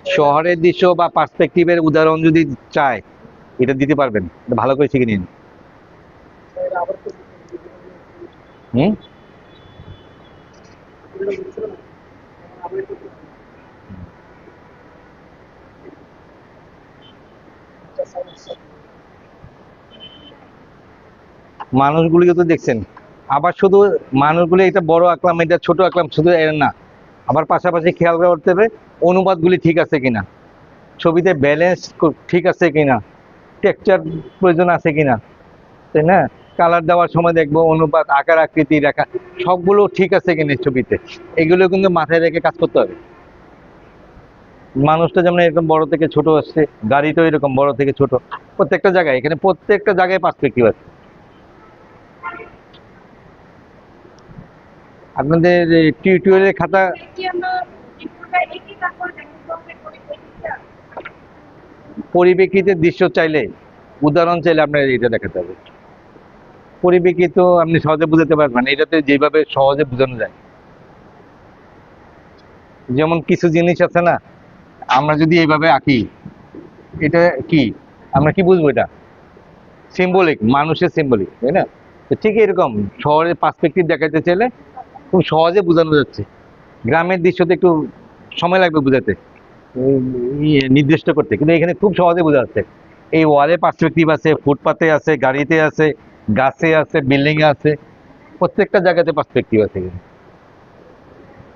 শহরের দৃশ্য বা পার্সপেক্টিভের উদাহরণ যদি চায়, এটা দিতে পারবেন, এটা ভালো করে শিখে নিন। হুম। মানুষগুলিকে তো দেখছেন, আবার শুধু মানুষগুলি এটা বড় আঁকলাম এটা ছোট আঁকলাম শুধু এর না, আবার পাশাপাশি খেয়াল করতে হবে অনুপাতগুলি ঠিক আছে কিনা, ছবিতে ব্যালেন্স ঠিক আছে কিনা, টেক্সচার প্রয়োজন আছে কিনা, তাই না? কালার দেওয়ার সময় দেখবো অনুপাত, আকার, আকৃতি, রেখা সবগুলো ঠিক আছে কিনা ছবিতে, এগুলো কিন্তু মাথায় রেখে কাজ করতে হবে। মানুষটা যেমন এরকম বড় থেকে ছোট আসছে, গাড়িটাও এরকম বড় থেকে ছোট, প্রত্যেকটা জায়গায়, এখানে প্রত্যেকটা জায়গায় পার্সপেক্টিভ আছে। আপনাদের টিউটোরিয়ালের খাতা, পরিপ্রেক্ষিতের দৃশ্য চাইলে, উদাহরণ চাইলে আপনার এটা দেখাতে হবে। পরিপ্রেক্ষিত আপনি সহজে বুঝাতে পারবেন, এটাতে যেভাবে সহজে বোঝানো যায়। যেমন কিছু জিনিস আছে না, আমরা যদি এইভাবে আঁকি, এটা কি, আমরা কি বুঝবো? এটা সিম্বলিক, মানুষের সিম্বলিক, তাই না? তো ঠিক এরকম শহরের পার্সপেক্টিভ দেখাতে চাইলে খুব সহজে বোঝানো যাচ্ছে। গ্রামের দৃশ্যতে একটু সময় লাগবে বোঝাতে, নির্দিষ্ট করতে, কিন্তু এখানে খুব সহজে বোঝা যাচ্ছে। এই ওয়ালে পার্সপেক্টিভ আছে, ফুটপাতে আছে, গাড়িতে আছে, গাছে আছে, বিল্ডিং এ আছে, প্রত্যেকটা জায়গাতে পার্সপেক্টিভ আছে এখানে।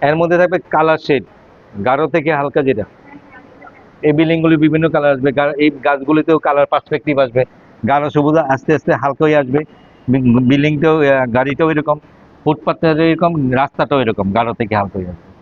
এর মধ্যে থাকবে কালার শেড, গাঢ় থেকে হালকা যেটা, এই বিল্ডিং গুলি বিভিন্ন কালার আসবে, এই গাছগুলিতেও কালার পার্সপেক্টিভ আসবে, গাঢ় সবুজ আস্তে আস্তে হালকা হয়ে আসবে, বিল্ডিংটাও, গাড়িটাও এরকম, ফুটপাতটা এরকম, রাস্তাটাও এরকম গাঢ় থেকে হালকা হয়ে আসবে।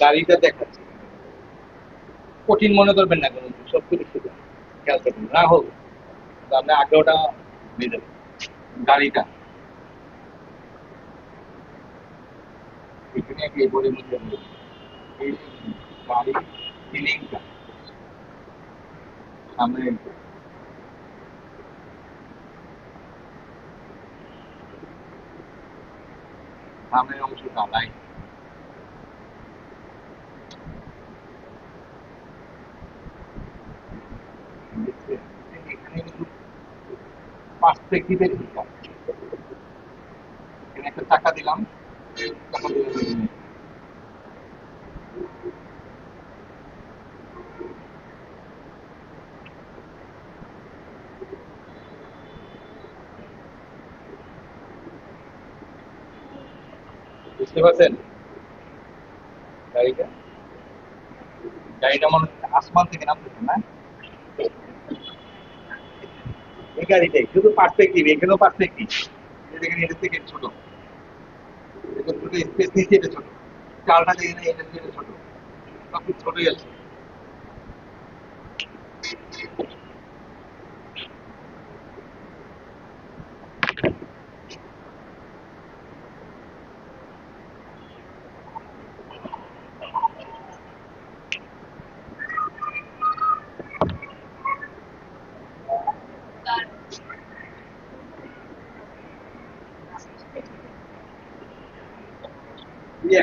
গাড়িটা দেখাচ্ছে, কঠিন মনে করবেন না, কোনো সব কিছু সোজা, খেয়াল করবেন না হোক, তো আপনার আগ্রহটা বেড়ে যাবে। গাড়িটা এখানে এই বইয়ের মধ্যে রয়েছে। এই গাড়ি ফিলিংটা সামনে, সামনের অংশটা লাইন, এখানে কিন্তু পার্সপেক্টিভের হিসাব। এখানে একটা চাকা দিলাম, চাকা দিলাম, বুঝতে পারছেন? গাড়িটা, গাড়িটা মনে হচ্ছে আসমান থেকে নামতেছে না, এই গাড়িটাই শুধু পার্সপেক্টিভ, এখানেও পার্সপেক্টিভ, দেখেন এটা থেকে ছোট, এটা ছোট, স্পেস নিচে এটা ছোট, চালটা দেখেন এটা থেকে ছোট, সব ছোটই আছে।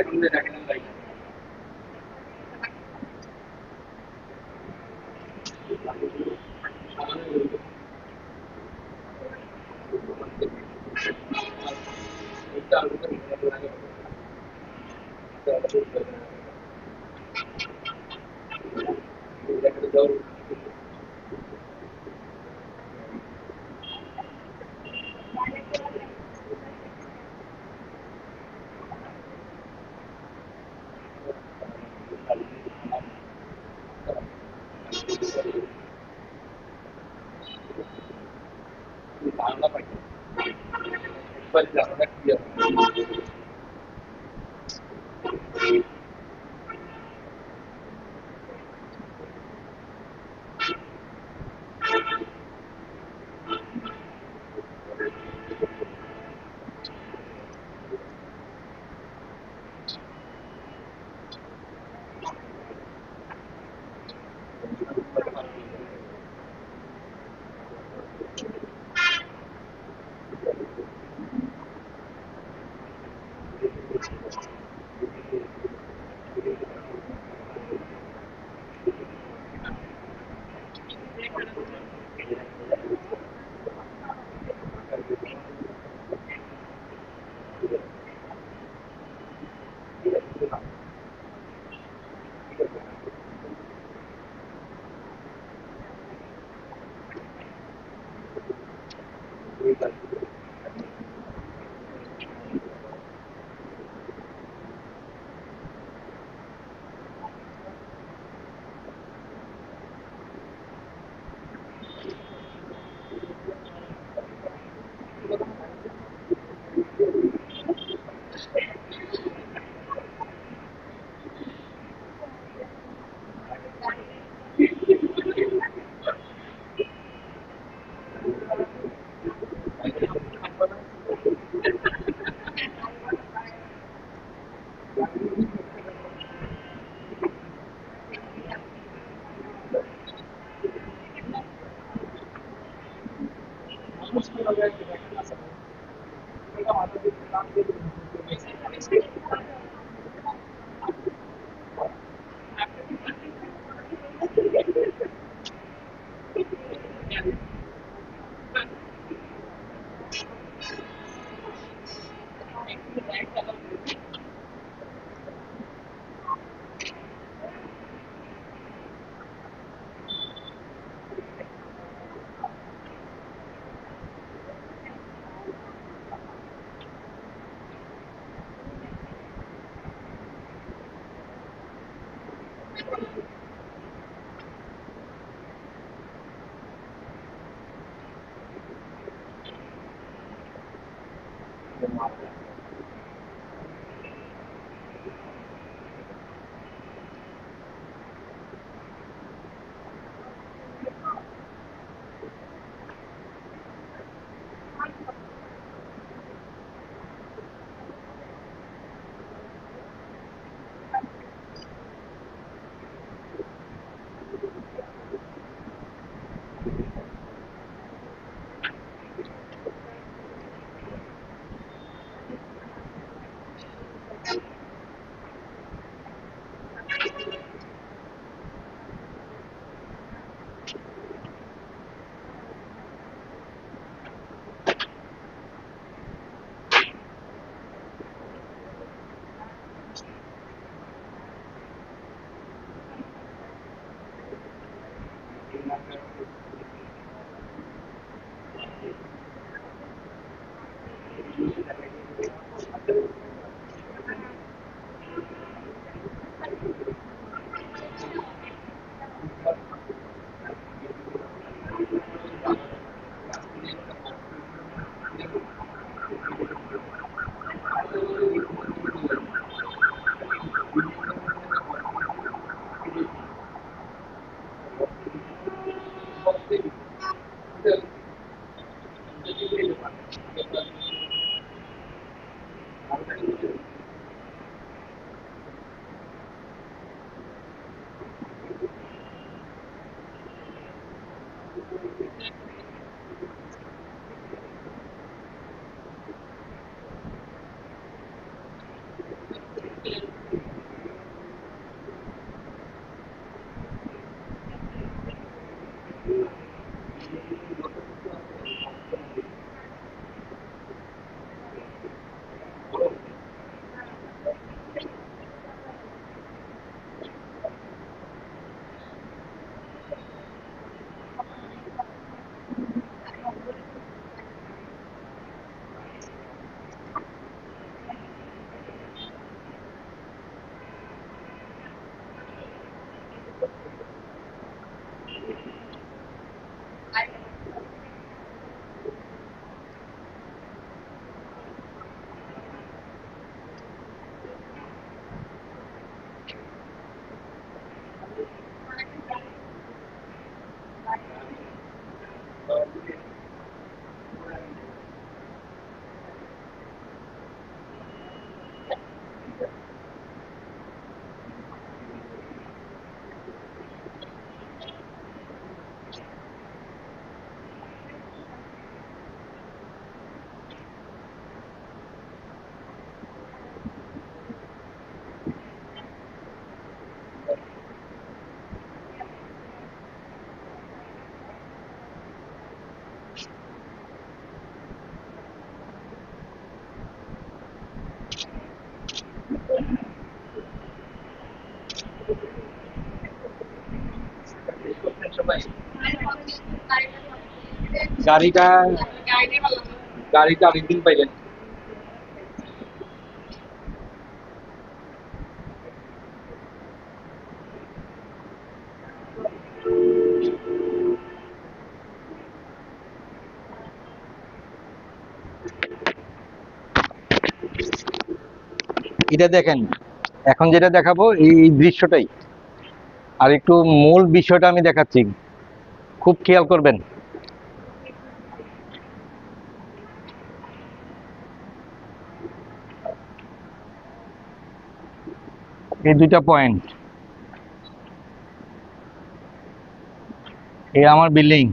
এখন দেখেন গাড়িটা, গাড়িটা গাড়িটা অনেকদিন পাইলেন। এটা দেখেন, এখন যেটা দেখাবো এই দৃশ্যটাই, আর একটু মূল বিষয়টা আমি দেখাচ্ছি, খুব খেয়াল করবেন। এই দুইটা পয়েন্ট, এই আমার বিল্ডিং,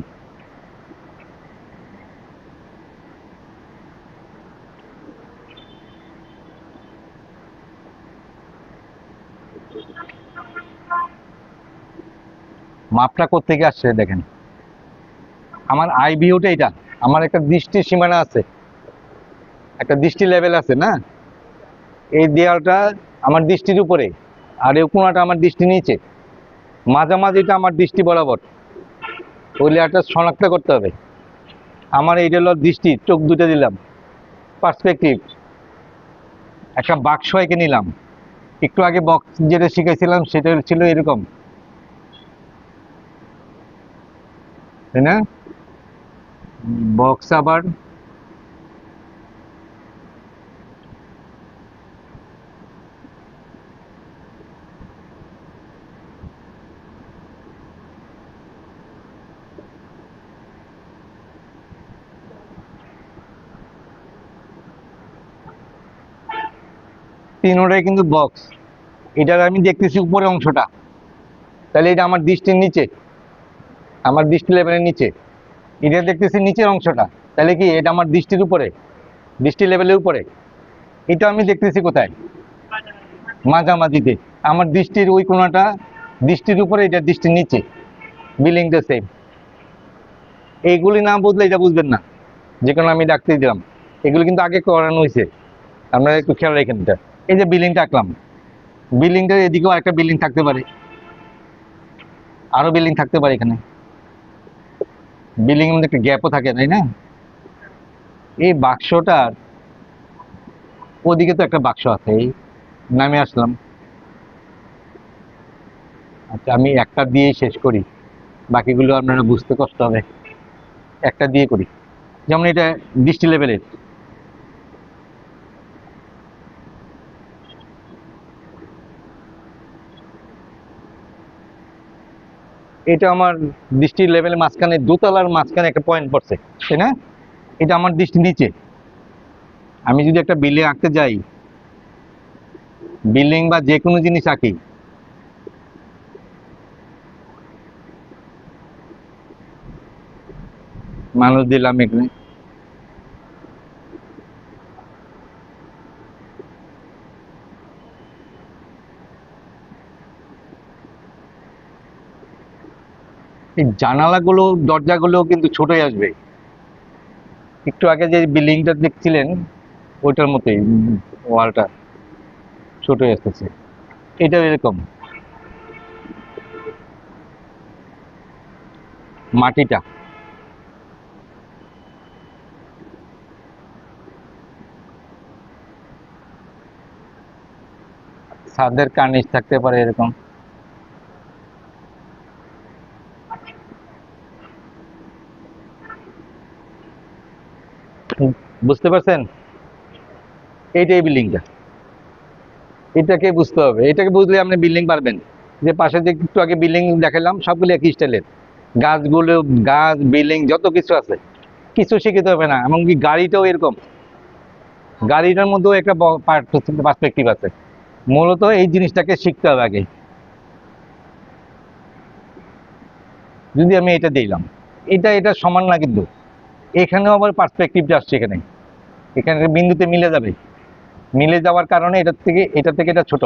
মাপটা কোত্থেকে আসছে দেখেন। আমার আই ভিউটা এটা, আমার একটা দৃষ্টির সীমানা আছে, একটা দৃষ্টি লেভেল আছে না। এই দেয়ালটা আমার দৃষ্টির উপরে, আর এই কোণাটা আমার দৃষ্টি নিচে, মাঝামাঝিটা আমার দৃষ্টি বরাবর। ওই লেয়ারটা শনাক্ত করতে হবে। আমার এইটা হলো দৃষ্টি, চোখ দুটো দিলাম, পার্সপেক্টিভ। একটা বাক্স এঁকে নিলাম, একটু আগে বক্স যেটা শিখেছিলাম সেটা ছিল এরকম, তাই না? বক্স আবার তিনোটাই কিন্তু বক্স। এটার আমি দেখতেছি উপরের অংশটা, তাহলে এটা আমার দৃষ্টির নিচে, আমার দৃষ্টি লেভেলের নিচে। এটা দেখতেছি নিচের অংশটা, তাহলে কি এটা আমার দৃষ্টির উপরে, দৃষ্টি লেভেলের উপরে। এটা আমি দেখতেছি কোথায়? মাঝামাঝিতে। আমার দৃষ্টির ওই কোণাটা দৃষ্টির উপরে, এটা দৃষ্টির নিচে, বিলিংটা সেম। এইগুলি না বুঝলে এটা বুঝবেন না, যে কোনো আমি ডাকতে দিলাম। এগুলো কিন্তু আগে করানো হয়েছে, আপনারা একটু খেয়াল রাখেন এটা। এই যে বিল্ডিংটা আঁকলাম, বিল্ডিংটার এদিকেও একটা বিল্ডিং থাকতে পারে, আরো বিল্ডিং থাকতে পারে। এখানে বিল্ডিং এর মধ্যে একটা গ্যাপও থাকে, তাই না? এই বাক্সটার ওদিকে তো একটা বাক্স আছে, এই নামে আসলাম। আচ্ছা, আমি একটা দিয়ে শেষ করি, বাকিগুলো আপনারা বুঝতে কষ্ট হবে। একটা দিয়ে করি, যেমন এটা দৃষ্টি লেভেলের, এটা আমার দৃষ্টি লেভেলের মাঝখানে, দোতলার মাঝখানে একটা পয়েন্ট পড়ছে, তাই না? এটা আমার দৃষ্টি নিচে। আমি যদি একটা বিল্ডিং আঁকতে যাই, বিল্ডিং বা যে কোনো জিনিস আঁকি, মানুষ দিলাম এখানে, এই জানালাগুলো দরজাগুলো কিন্তু ছোটই আসবে। একটু আগে যে বিল্ডিংটা দেখছিলেন ওইটার মতোই, ওয়ালটা ছোটই আসতেছে। এটাও এরকম, মাটিটা, ছাদের কার্নিশ থাকতে পারে এরকম। বুঝতে পারছেন? এইটাই বিল্ডিংটা, এটাকে বুঝতে হবে। এটাকে বুঝলে আপনি বিল্ডিং পারবেন। যে পাশে যে একটু আগে বিল্ডিং দেখালাম সবগুলো একই স্টাইলের, গাছগুলো, গাছ বিল্ডিং যত কিছু আছে কিছু শিখিতে হবে না। এমনকি গাড়িটাও এরকম, গাড়িটার মধ্যেও একটা পার্সপেক্টিভ আছে। মূলত এই জিনিসটাকে শিখতে হবে আগে। যদি আমি এটা দিলাম, এটা এটা সমান না, কিন্তু এখানেও আবার পার্সপেক্টিভটা আসছে। এখানে এখানে বিন্দুতে মিলে যাবে, মিলে যাওয়ার কারণে এটা থেকে এটা ছোট,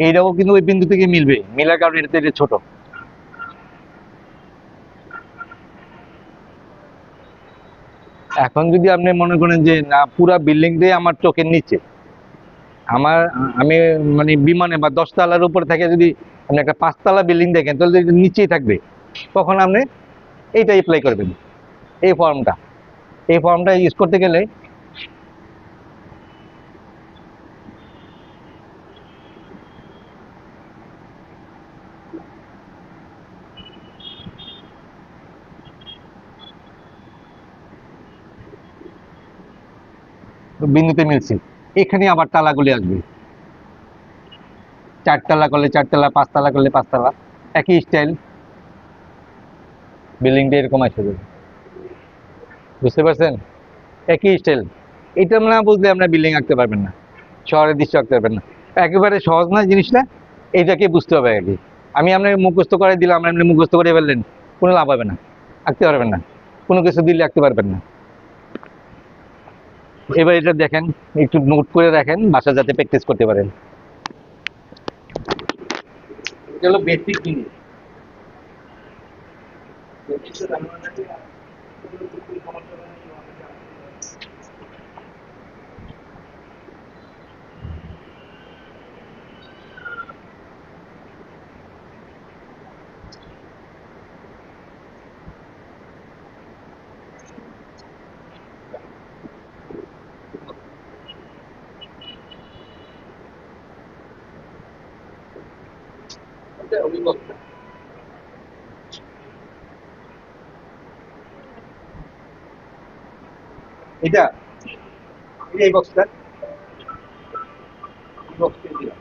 এইটাও কিন্তু ওই বিন্দু থেকে মিলবে, মিলার কারণে এটা থেকে ছোট। এখন যদি আপনি মনে করেন যে না, পুরা বিল্ডিংটাই আমার চোখের নিচে, আমার আমি মানে বিমানে বা 10 তলার উপরে থেকে যদি আপনি একটা 5 তলা বিল্ডিং দেখেন, তাহলে এটা নিচেই থাকবে। তখন আপনি এইটা অ্যাপ্লাই করবেন, এই ফর্মটা। এই ফর্মটা ইউজ করতে গেলে বিন্দুতে মিলছে, এখানে আবার তালাগুলি আসবে। 4 তলা করলে 4 তলা, 5 তলা করলে 5 তলা, একই স্টাইল, বিল্ডিংটা এরকম আসে যাবে। বুঝতে পারছেন? একই স্টাইল। এটা না বুঝলে আমরা বিল্ডিং আঁকতে পারবেন না, শহরের দৃশ্য আঁকতে পারবেন না। একেবারে সহজ না জিনিসটা, এইটাকে বুঝতে হবে আগে। আমি আপনাকে মুখস্থ করে দিলাম, আপনি মুখস্থ করে ফেললেন, কোনো লাভ হবে না, আঁকতে পারবেন না। কোনো কিছু দিলে আঁকতে পারবেন না। এবার এটা দেখেন, একটু নোট করে রাখেন, বাসা যাতে প্র্যাকটিস করতে পারেন। এটা হলো বেসিক জিনিস। এটা অভিব্যক্ত, এটা এই বক্সটা, এই বক্সটা দিলাম।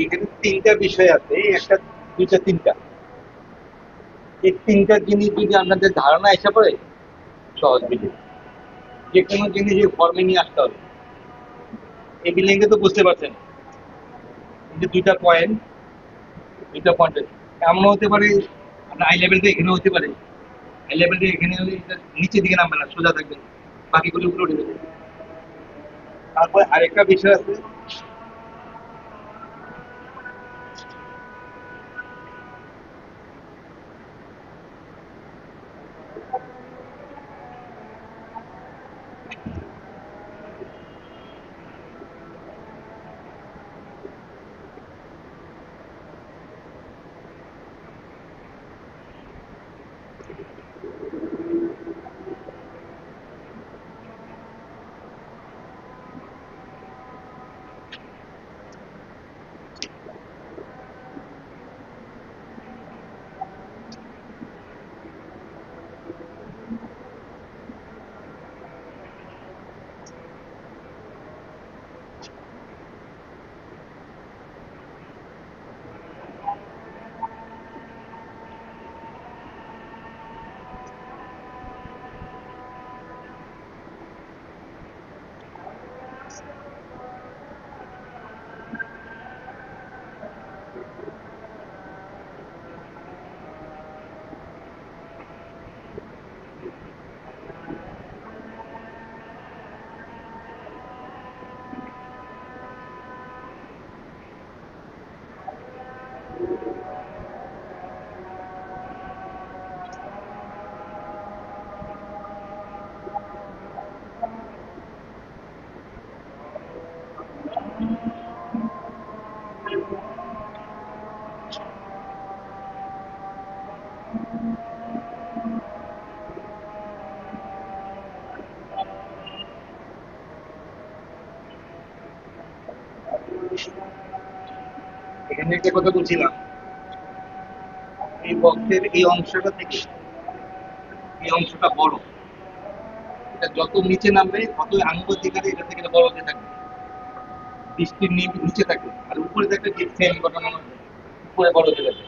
এখানে 3টা বিষয় আছে, একটা, দুইটা, 3টা। এই 3টা জিনিস যদি আপনাদের ধারণা এসে পড়ে, সহজ বিল্ডিং। যে কোনো জিনিস ফর্মে নিয়ে আসতে হবে। এই বিল্ডিংটা তো বুঝতে পারছেন, এই যে 2টা পয়েন্ট, 2টা পয়েন্ট এমন হতে পারে, আপনার আই লেভেলটা এখানে হতে পারে, আই লেভেলটা এখানে হলে এটা নিচের দিকে নামবে না, সোজা থাকবে, বাকিগুলো উপরে উঠে যাবে। তারপরে আরেকটা বিষয় আছে, এখানে একটা কথা বলছিলাম, এই বক্সের এই অংশটা থেকে এই অংশটা বড়, এটা যত নিচে নামবে তত আঙ্গুল দিকে এটা থেকে বড় হতে থাকবে, বৃষ্টির নিচে থাকবে, আর উপরে থাকবে ঠিক সেম ঘটনা, উপরে বড় হতে থাকবে।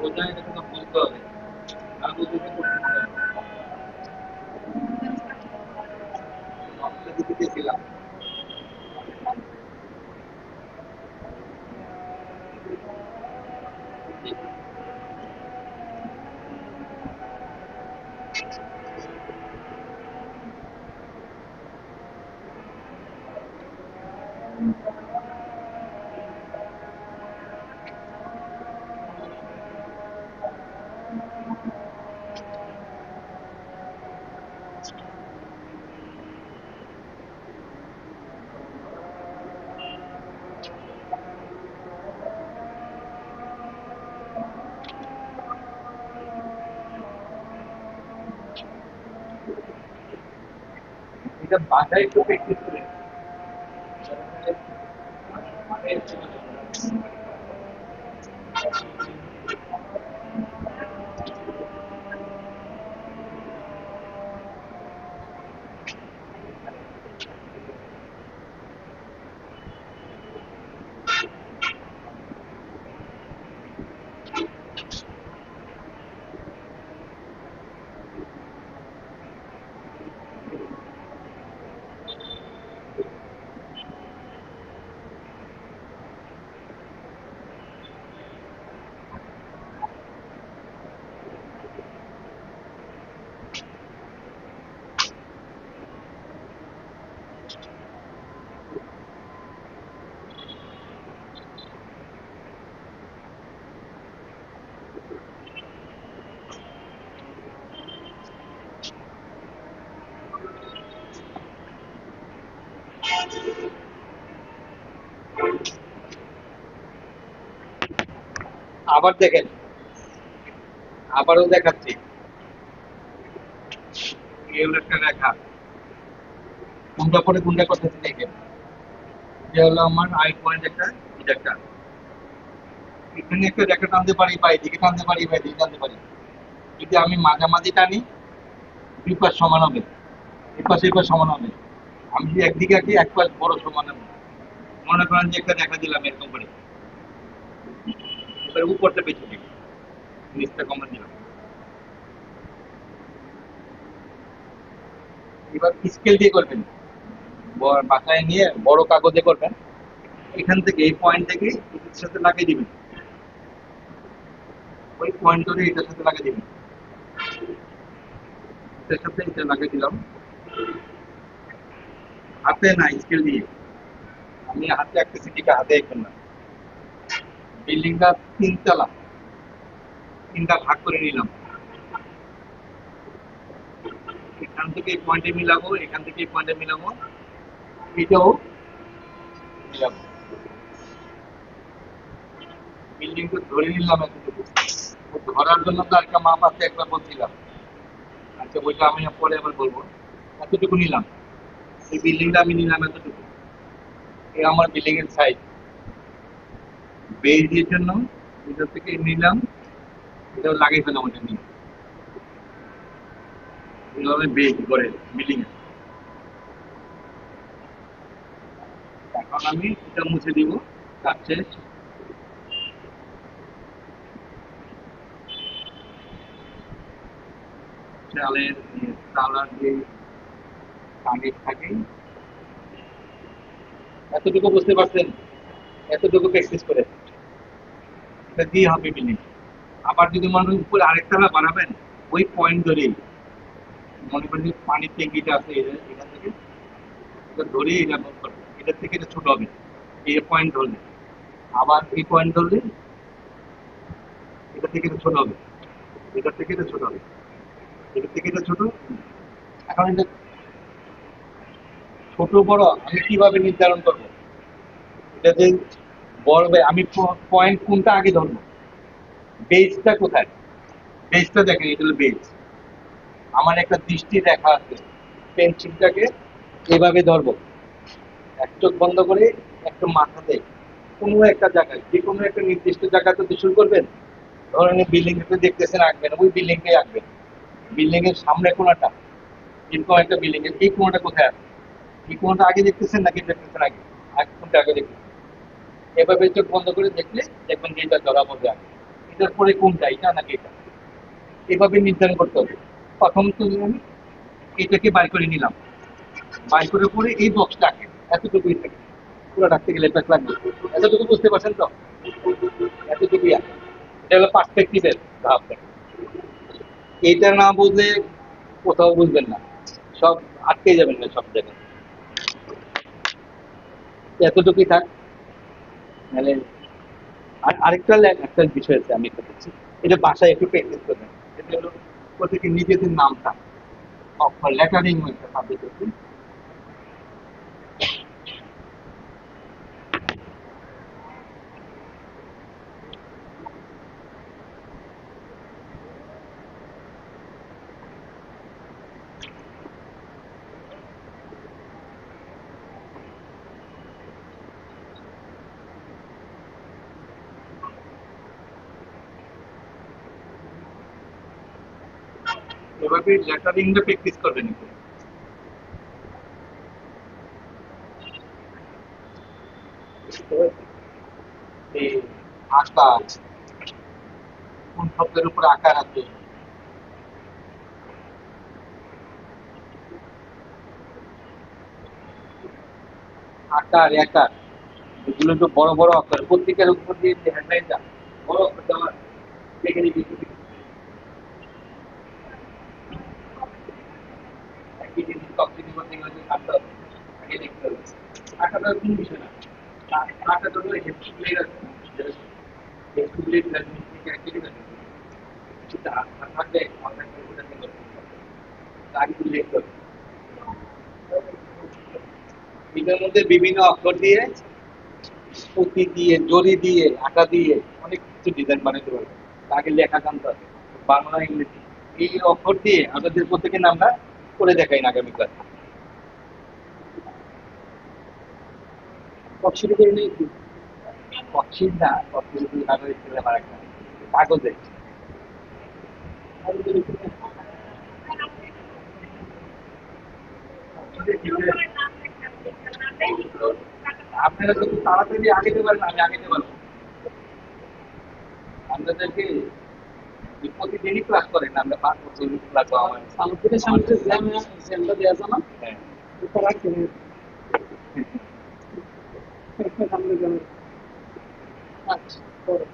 ওটা এটা কিন্তু বলতে হবে, আঙ্গুল দিকে করতে হবে। আমরা দিকে দিয়েছিলাম। এটা বাসায় একটু প্র্যাকটিস করে। আবার দেখেন, আবারও দেখাচ্ছি, এই হলো একটা রেখা, কোনটা পরে কোনটা করতেছি দেখেন। এটা হলো আমার আই পয়েন্ট, একটা এটা একটা, এখানে একটা রেখা টানতে পারি বা এদিকে টানতে পারি বা এদিকে টানতে পারি। যদি আমি মাঝামাঝি টানি, দুই পাশ সমান হবে, এই পাশ সমান হবে। আমি যদি একদিকে আঁকি এক পাশ বড় সমান হবে। মনে করেন যে একটা রেখা দিলাম এরকম করে, এবার উপরটা বেঁচে দিই, নিচটা কমন দিলাম। এবার স্কেল দিয়ে করবেন, বাসায় নিয়ে বড় কাগজে করবেন, এখান থেকে এই পয়েন্ট থেকে এটার সাথে লাগিয়ে দিবেন, ওই পয়েন্ট ধরে এটার সাথে লাগিয়ে দিবেন, এটার সাথে এটা লাগিয়ে দিলাম। হাতে না, স্কেল দিয়ে। আমি হাতে আঁকতেছি, ঠিক হাতে আঁকবেন না। বিল্ডিংটা তিনতলা, তিনটা ভাগ করে নিলাম, এখান থেকে এই পয়েন্টে মিলাবো, এখান থেকে এই পয়েন্টে মিলাবো, এটাও মিলাবো। বিল্ডিংটা ধরে নিলাম এতটুকু, ধরার জন্য তো একটা মাপ আছে, একবার বলছিলাম। আচ্ছা, ওইটা আমি পরে আবার বলবো। এতটুকু নিলাম, এই বিল্ডিংটা আমি নিলাম এতটুকু, এই আমার বিল্ডিং এর সাইজ। বেজ দিয়ে জন্য এটা থেকে নিলাম, এটাও লাগিয়ে ফেলাম, ওটা নিয়ে এইভাবে বেজ করে বিল্ডিং। এখন আমি এটা মুছে দিব, কাজ শেষ। চালের তালার যে কানেক্ট থাকে, এতটুকু বুঝতে পারছেন? এতটুকু প্র্যাকটিস করে এটা দিয়ে হবে বিল্ডিং। আবার যদি মনে হয় উপরে আরেক তালা বানাবেন, ওই পয়েন্ট ধরেই মনে করেন যে পানির ট্যাঙ্কিটা আছে এখান থেকে এটা ধরেই এটা বন্ধ করবে, এটার থেকে এটা ছোট হবে। এই পয়েন্ট ধরলে, আবার এই পয়েন্ট ধরলে এটা থেকে এটা ছোট হবে, এটার থেকে এটা ছোট হবে, এটার থেকে এটা ছোট। এখন এটা ছোট বড় আমি কিভাবে নির্ধারণ করবো? এটা যে বলবে আমি পয়েন্ট কোনটা আগে ধরবো, বেসটা কোথায়? বেসটা দেখেন, এটা হলো বেস। আমার একটা দৃষ্টি রেখা আছে, পেন্সিলটাকে এভাবে ধরবো, এক চোখ বন্ধ করে একটু মাথাতে কোনো একটা জায়গায়, যে কোনো একটা নির্দিষ্ট জায়গাতে শুরু করবেন। ধরেন বিল্ডিং এ দেখতেছেন আঁকবেন, ওই বিল্ডিং টাই আঁকবেন। বিল্ডিং এর সামনে কোনাটা, এরকম একটা বিল্ডিং এর এই কোনাটা কোথায় আছে? এই কোনাটা আগে দেখতেছেন নাকি দেখতেছেন আগে? আগে কোনটা আগে দেখতেছেন? এভাবে চোখ বন্ধ করে দেখলে দেখবেন যে এটা ধরা পড়বে আগে। এটার পরে কোনটা, এটা নাকি এটা? এভাবে নির্ধারণ করতে হবে। প্রথম তো আমি এটাকে বাই করে নিলাম, বাই করে পরে এই বক্সটা আঁকেন, এতটুকুই থাকে। পুরো রাখতে গেলে এটা লাগবে। এতটুকু বুঝতে পারছেন তো? এতটুকুই আঁকেন। এটা হলো পার্সপেক্টিভের ধাপ। এইটা না বুঝলে কোথাও বুঝবেন না, সব আটকে যাবেন না সব জায়গায়। এতটুকুই থাক। মানে আরেকটা একটা বিষয় আছে, আমি একটা বলছি, এটা বাসায় একটু প্র্যাকটিস করবেন। এটা হলো প্রত্যেকে নিজেদের নামটা লেটারিং একটা সাবজেক্ট আছে। এভাবে লেটারিংটা প্র্যাকটিস করবেন একটু। এই আকার, কোন শব্দের উপর আকার আছে, আকার একার, এগুলো একটু বড় বড় অক্ষর, প্রত্যেকের উপর দিয়ে যে হ্যান্ডলাইনটা বড় অক্ষর দেওয়া, দেখে নিবি একই জিনিস কম্পিউটার করতে গেলে আঁকতে হবে, আগে দেখতে হবে। আঁকাটা কোন বিষয় না, আঁকাটা হলো হেক্সুগুলির আছে, হেক্সুগুলির রাজনীতি একই না, কিছুটা থাকলে অনলাইন কম্পিউটার করতে হবে, আগে লিখতে হবে। এটার মধ্যে বিভিন্ন অক্ষর দিয়ে, পুঁতি দিয়ে, জরি দিয়ে, আটা দিয়ে অনেক কিছু ডিজাইন বানাতে পারবে। আগে লেখা জানতে হবে, বাংলা ইংরেজি এই অক্ষর দিয়ে আমাদের প্রত্যেকের নামটা করে দেখাই না আগামী ক্লাসে। কক্সিটি করে নিয়ে কক্সিট না, কক্সিটি কাগজে ছিল আমার একটা, কাগজে। আপনারা যদি তাড়াতাড়ি আগে দিতে পারেন আমি আগে দিতে পারবো। আপনাদেরকে প্রতিদিনই ক্লাস করেন, আমরা 5 বছর ক্লাস আমার সামুদ্রিকের সামনে জ্যামটা দেওয়া জানা। হ্যাঁ, আচ্ছা পরে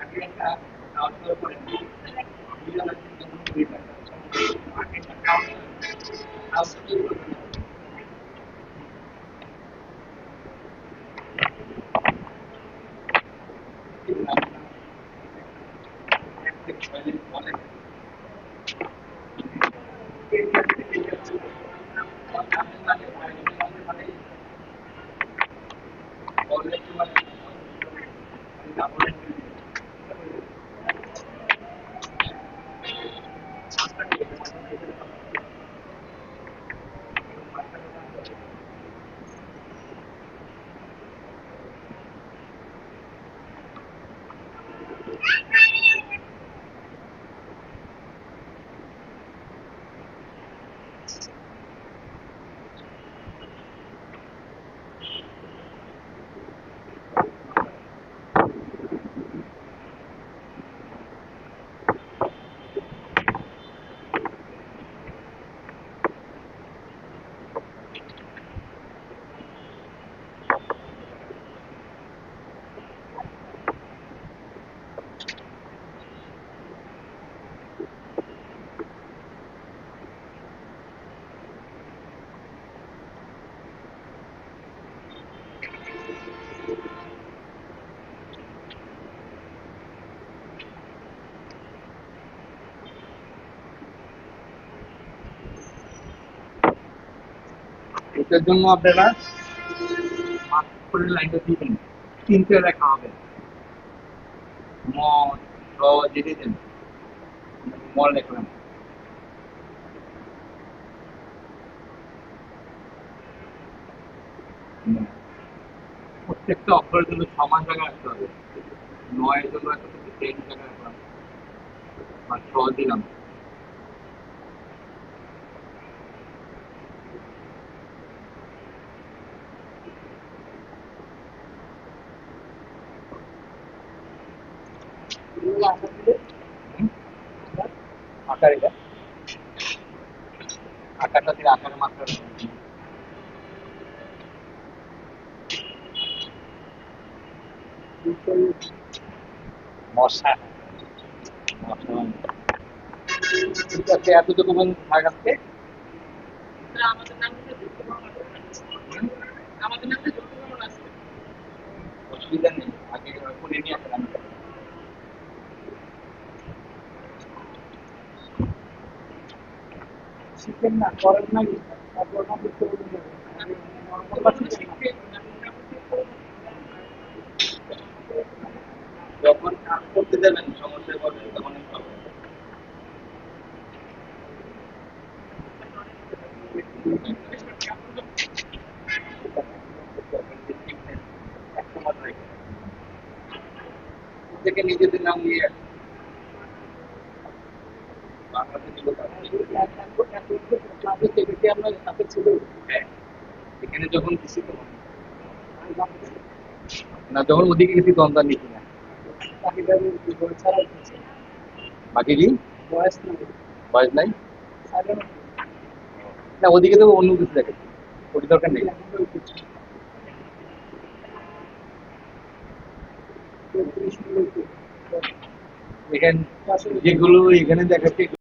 আগে একটা কাউন্টার করে এটার জন্য আপনারা মাত্র লাইনটা দিবেন, তিনটে লেখা হবে ম র যেতে দেন, ম লিখলাম। ম। প্রত্যেকটা অক্ষরের জন্য সমান জায়গায় আসতে হবে। নয়ের জন্য একটা সেম জায়গায় রাখলাম, আর ছ দিলাম। হুম? আকার এটা, আকারটা দিয়ে আকারের মাত্রা রাখলাম। মশা, মশা। ঠিক আছে, এতটুকু বন্ধু থাক আজকে। হুম? অসুবিধা নেই, আগে ফোনে নিয়ে আসেন আমি। শিখেন না, করেন না, যখন কাজ করতে দেবেন সমস্যায় পড়বেন তখন হবে। থেকে নিজেদের নাম নিয়ে বাংলাদেশে হ্যাঁ, এখানে যখন দিছি তখন না, যখন ওদিকে গেছি তখন তার লিখি না। বাকি কি ভয়েস নাই না, ওদিকে তো অন্য কিছু দেখে, ওটি দরকার নেই। এখানে যেগুলো এখানে দেখাচ্ছে